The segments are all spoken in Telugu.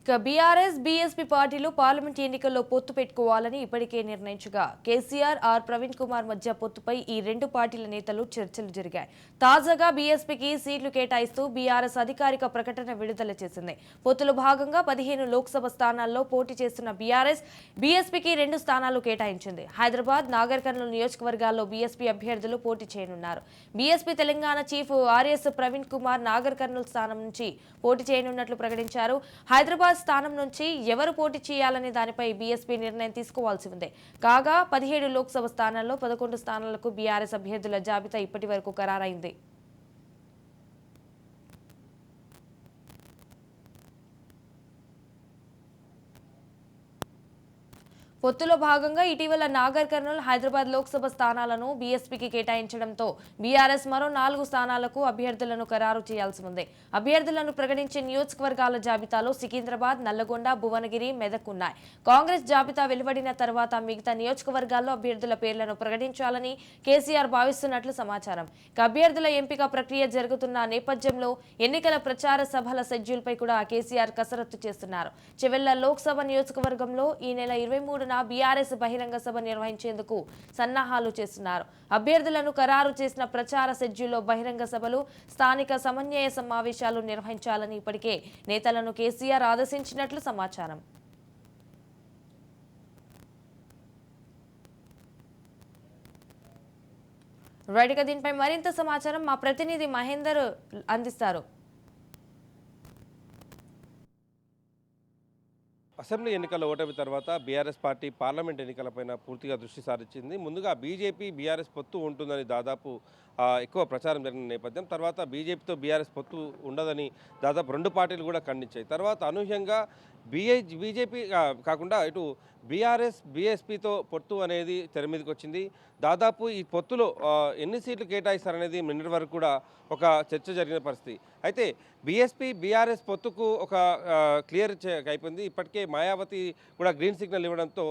ఇక బీఆర్ఎస్ బీఎస్పీ పార్టీలు పార్లమెంట్ ఎన్నికల్లో పొత్తు పెట్టుకోవాలని ఇప్పటికే నిర్ణయించగా కేసీఆర్ ప్రవీణ్ కుమార్ మధ్య పొత్తుపై ఈ రెండు పార్టీల నేతలు చర్చలు జరిగాయి. తాజాగా బీఎస్పీకి సీట్లు కేటాయిస్తూ బీఆర్ఎస్ అధికారిక ప్రకటన విడుదల చేసింది. పొత్తులో భాగంగా 15 లోక్సభ స్థానాల్లో పోటీ చేస్తున్న బీఆర్ఎస్ బీఎస్పీకి 2 స్థానాలు కేటాయించింది. హైదరాబాద్, నాగర్ కర్నూలు నియోజకవర్గాల్లో బీఎస్పీ అభ్యర్థులు పోటీ చేయనున్నారు. BSP Telangana chief RS Praveen Kumar Nagar Kurnool స్థానం నుంచి పోటీ చేయనున్నట్లు ప్రకటించారు. హైదరాబాద్ స్థానం నుంచి ఎవరు పోటీ చేయాలనే దానిపై బీఎస్పీ నిర్ణయం తీసుకోవాల్సి ఉంది. కాగా 17 లోక్సభ స్థానాల్లో 11 స్థానాలకు బీఆర్ఎస్ అభ్యర్థుల జాబితా ఇప్పటి వరకు ఖరారైంది. పొత్తులో భాగంగా ఇటీవల నాగర్ కర్నూల్, హైదరాబాద్ లోక్సభ స్థానాలను బీఎస్పీకి కేటాయించడంతో బీఆర్ఎస్ మరో 4 స్థానాలకు అభ్యర్థులను ఖరారు చేయాల్సి ఉంది. అభ్యర్థులను ప్రకటించే నియోజకవర్గాల జాబితాలో సికింద్రాబాద్, నల్లగొండ, భువనగిరి, మెదక్ ఉన్నాయి. కాంగ్రెస్ జాబితా వెలువడిన తర్వాత మిగతా నియోజకవర్గాల్లో అభ్యర్థుల పేర్లను ప్రకటించాలని కేసీఆర్ భావిస్తున్నట్లు సమాచారం. అభ్యర్థుల ఎంపిక ప్రక్రియ జరుగుతున్న నేపథ్యంలో ఎన్నికల ప్రచార సభల షెడ్యూల్పై కూడా కేసీఆర్ కసరత్తు చేస్తున్నారు. చెవెళ్ల లోక్సభ నియోజకవర్గంలో ఈ నెల 23న బీఆర్ఎస్ బహిరంగ సభ నిర్వహించేందుకు సన్నాహాలు చేస్తున్నారు. అభ్యర్థులను ఖరారు చేసిన ప్రచార షెడ్యూల్లో బహిరంగ సభలు, స్థానిక సమన్వయ సమావేశాలు నిర్వహించాలని ఇప్పటికే నేతలను కేసీఆర్ ఆదేశించినట్లు సమాచారం. రైట్గా దీనిపై మరింత సమాచారం మా ప్రతినిధి మహేందర్ అందిస్తారు. అసెంబ్లీ ఎన్నికల ఓటమి తర్వాత బీఆర్ఎస్ పార్టీ పార్లమెంట్ ఎన్నికలపైన పూర్తిగా దృష్టి సారించింది. ముందుగా బీజేపీ బీఆర్ఎస్ పొత్తు ఉంటుందని దాదాపు ఎక్కువ ప్రచారం జరిగిన నేపథ్యం, తర్వాత బీజేపీతో బీఆర్ఎస్ పొత్తు ఉండదని దాదాపు 2 పార్టీలు కూడా ఖండించాయి. తర్వాత అనూహ్యంగా బీజేపీ కాకుండా ఇటు బీఆర్ఎస్ బీఎస్పీతో పొత్తు అనేది తెర మీదకి వచ్చింది. దాదాపు ఈ పొత్తులో ఎన్ని సీట్లు కేటాయిస్తారనేది నిన్నటి వరకు కూడా ఒక చర్చ జరిగిన పరిస్థితి. అయితే బీఎస్పీ బీఆర్ఎస్ పొత్తుకు ఒక క్లియర్ అయిపోయింది. ఇప్పటికే మాయావతి కూడా గ్రీన్ సిగ్నల్ ఇవ్వడంతో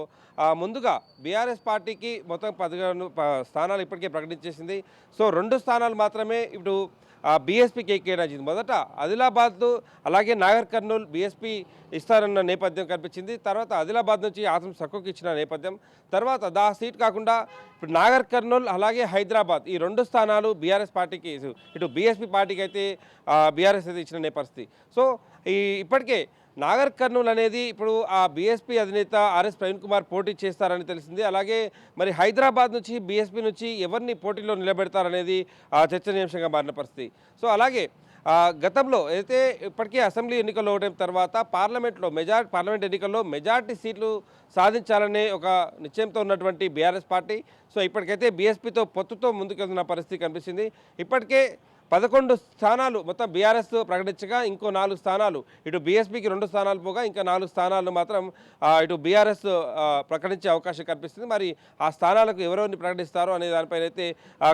ముందుగా బీఆర్ఎస్ పార్టీకి మొత్తం 11 స్థానాలు ఇప్పటికే ప్రకటించేసింది. సో 2 స్థానాలు మాత్రమే ఇప్పుడు బీఎస్పీకి కేటాయించింది. మొదట ఆదిలాబాద్ అలాగే నాగర్ కర్నూల్ బీఎస్పీ ఇస్తారన్న నేపథ్యం కనిపించింది. తర్వాత ఆదిలాబాద్ నుంచి ఆత్మ సక్కుకి ఇచ్చిన నేపథ్యం, తర్వాత సీట్ కాకుండా ఇప్పుడు నాగర్ కర్నూల్ అలాగే హైదరాబాద్ ఈ 2 స్థానాలు బీఆర్ఎస్ పార్టీకి, ఇటు బీఎస్పీ పార్టీకి అయితే బీఆర్ఎస్ అయితే ఇచ్చిన పరిస్థితి. సో ఇప్పటికే నాగర్ కర్నూల్ అనేది ఇప్పుడు ఆ బీఎస్పీ అధినేత ఆర్ఎస్ ప్రవీణ్ కుమార్ పోటీ చేస్తారని తెలిసింది. అలాగే మరి హైదరాబాద్ నుంచి బీఎస్పీ నుంచి ఎవరిని పోటీలో నిలబెడతారనేది చర్చనీయాంశంగా మారిన పరిస్థితి. సో అలాగే గతంలో అయితే ఇప్పటికే అసెంబ్లీ ఎన్నికల్లో ఓటైన తర్వాత పార్లమెంట్ ఎన్నికల్లో మెజార్టీ సీట్లు సాధించాలనే ఒక నిశ్చయంతో ఉన్నటువంటి బీఆర్ఎస్ పార్టీ సో ఇప్పటికైతే బీఎస్పీతో పొత్తుతో ముందుకెళ్తున్న పరిస్థితి కనిపిస్తుంది. ఇప్పటికే 11 స్థానాలు మొత్తం బీఆర్ఎస్ ప్రకటించగా ఇంకో 4 స్థానాలు ఇటు బీఎస్పీకి 2 స్థానాలు పోగా ఇంకా 4 స్థానాలు మాత్రం ఇటు బీఆర్ఎస్ ప్రకటించే అవకాశం కనిపిస్తుంది. మరి ఆ స్థానాలకు ఎవరెవరిని ప్రకటిస్తారో అనే దానిపైన అయితే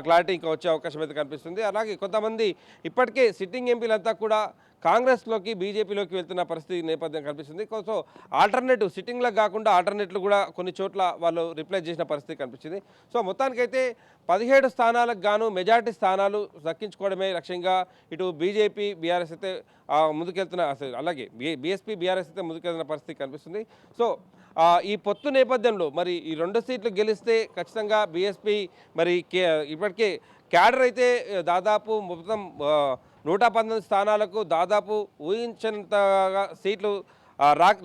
క్లారిటీ ఇంకా వచ్చే అవకాశం అయితే కనిపిస్తుంది. అలాగే కొంతమంది ఇప్పటికే సిట్టింగ్ ఎంపీలంతా కూడా కాంగ్రెస్లోకి బీజేపీలోకి వెళ్తున్న పరిస్థితి నేపథ్యం కనిపిస్తుంది. సో ఆల్టర్నేటివ్ సిట్టింగ్లకు కాకుండా ఆల్టర్నేటివ్లు కూడా కొన్ని చోట్ల వాళ్ళు రిప్లై చేసిన పరిస్థితి కనిపించింది. సో మొత్తానికైతే 17 స్థానాలకు గాను మెజార్టీ స్థానాలు దక్కించుకోవడమే లక్ష్యంగా ఇటు బీజేపీ బీఆర్ఎస్ అయితే ముందుకెళ్తున్న, అలాగే బీఎస్పీ బీఆర్ఎస్ అయితే ముందుకెళ్తున్న పరిస్థితి కనిపిస్తుంది. సో ఈ పొత్తు నేపథ్యంలో మరి ఈ 2 సీట్లు గెలిస్తే ఖచ్చితంగా బీఎస్పీ మరి ఇప్పటికే క్యాడర్ అయితే దాదాపు మొత్తం 119 స్థానాలకు దాదాపు ఊహించినంతగా సీట్లు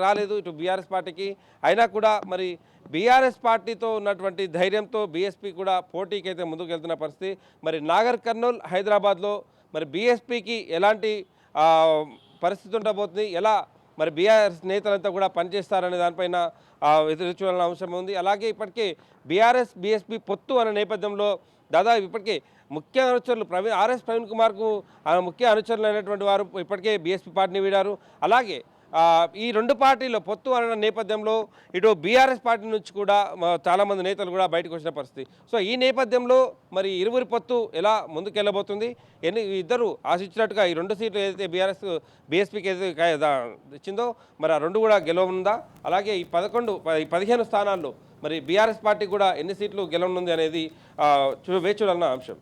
రాలేదు ఇటు బీఆర్ఎస్ పార్టీకి. అయినా కూడా మరి బీఆర్ఎస్ పార్టీతో ఉన్నటువంటి ధైర్యంతో బీఎస్పీ కూడా పోటీకి అయితే ముందుకు వెళ్తున్న పరిస్థితి. మరి నాగర్ కర్నూల్, హైదరాబాద్లో మరి బీఎస్పీకి ఎలాంటి పరిస్థితి ఉండబోతుంది, ఎలా మరి బీఆర్ఎస్ నేతలంతా కూడా పనిచేస్తారనే దానిపైన ఎదురు చూడాల్సిన అవసరం ఉంది. అలాగే ఇప్పటికే బీఆర్ఎస్ బీఎస్పీ పొత్తు అనే నేపథ్యంలో దాదాపు ఇప్పటికే ముఖ్య అనుచరులు ఆర్ఎస్ ప్రవీణ్ కుమార్కు ముఖ్య అనుచరులు అయినటువంటి వారు ఇప్పటికే బీఎస్పీ పార్టీని వీడారు. అలాగే ఈ 2 పార్టీల పొత్తు అన్న నేపథ్యంలో ఇటు బీఆర్ఎస్ పార్టీ నుంచి కూడా చాలామంది నేతలు కూడా బయటకు వచ్చిన పరిస్థితి. సో ఈ నేపథ్యంలో మరి ఇరువురి పొత్తు ఎలా ముందుకెళ్ళబోతుంది, ఇద్దరు ఆశించినట్టుగా ఈ 2 సీట్లు ఏదైతే బీఎస్పీకి ఏదైతే ఇచ్చిందో మరి ఆ 2 కూడా గెలవనుందా, అలాగే ఈ 15 స్థానాల్లో మరి బీఆర్ఎస్ పార్టీ కూడా ఎన్ని సీట్లు గెలవనుంది అనేది వేచి చూడాలన్న అంశం.